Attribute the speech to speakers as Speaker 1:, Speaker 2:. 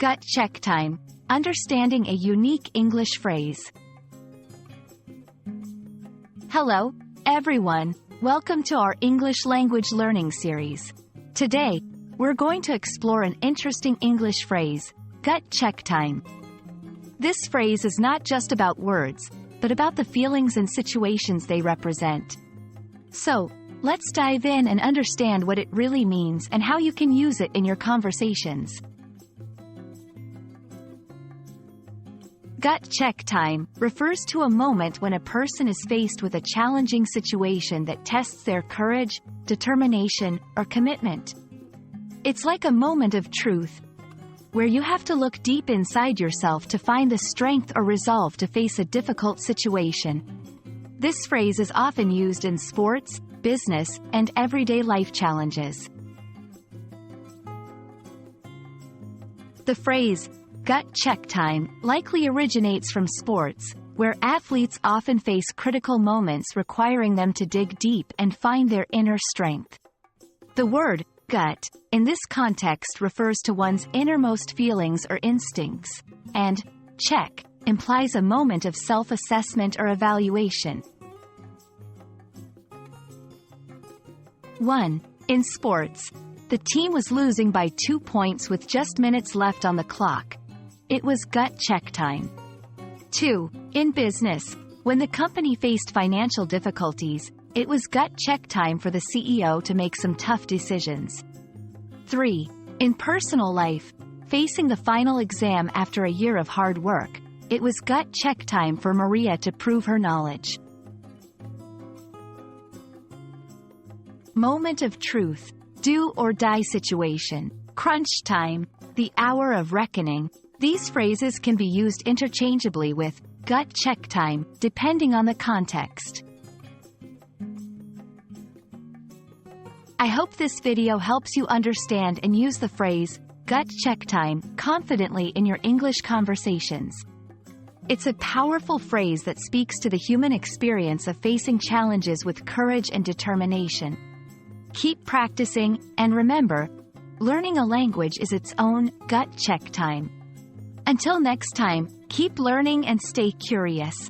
Speaker 1: Gut check time. Understanding a unique English phrase. Hello, everyone. Welcome to our English language learning series. Today, we're going to explore an interesting English phrase, gut check time. This phrase is not just about words, but about the feelings and situations they represent. So, let's dive in and understand what it really means and how you can use it in your conversations. Gut check time refers to a moment when a person is faced with a challenging situation that tests their courage, determination, or commitment. It's like a moment of truth, where you have to look deep inside yourself to find the strength or resolve to face a difficult situation. This phrase is often used in sports, business, and everyday life challenges. The phrase, gut check time, likely originates from sports, where athletes often face critical moments requiring them to dig deep and find their inner strength. The word, gut, in this context refers to one's innermost feelings or instincts, and check implies a moment of self-assessment or evaluation. 1. In sports, the team was losing by 2 points with just minutes left on the clock. It was gut check time. 2. In business, when the company faced financial difficulties, it was gut check time for the CEO to make some tough decisions. 3. In personal life, facing the final exam after a year of hard work, it was gut check time for Maria to prove her knowledge. Moment of truth, do or die situation, crunch time, the hour of reckoning. These phrases can be used interchangeably with gut check time, depending on the context. I hope this video helps you understand and use the phrase, gut check time, confidently in your English conversations. It's a powerful phrase that speaks to the human experience of facing challenges with courage and determination. Keep practicing, and remember, learning a language is its own gut check time. Until next time, keep learning and stay curious.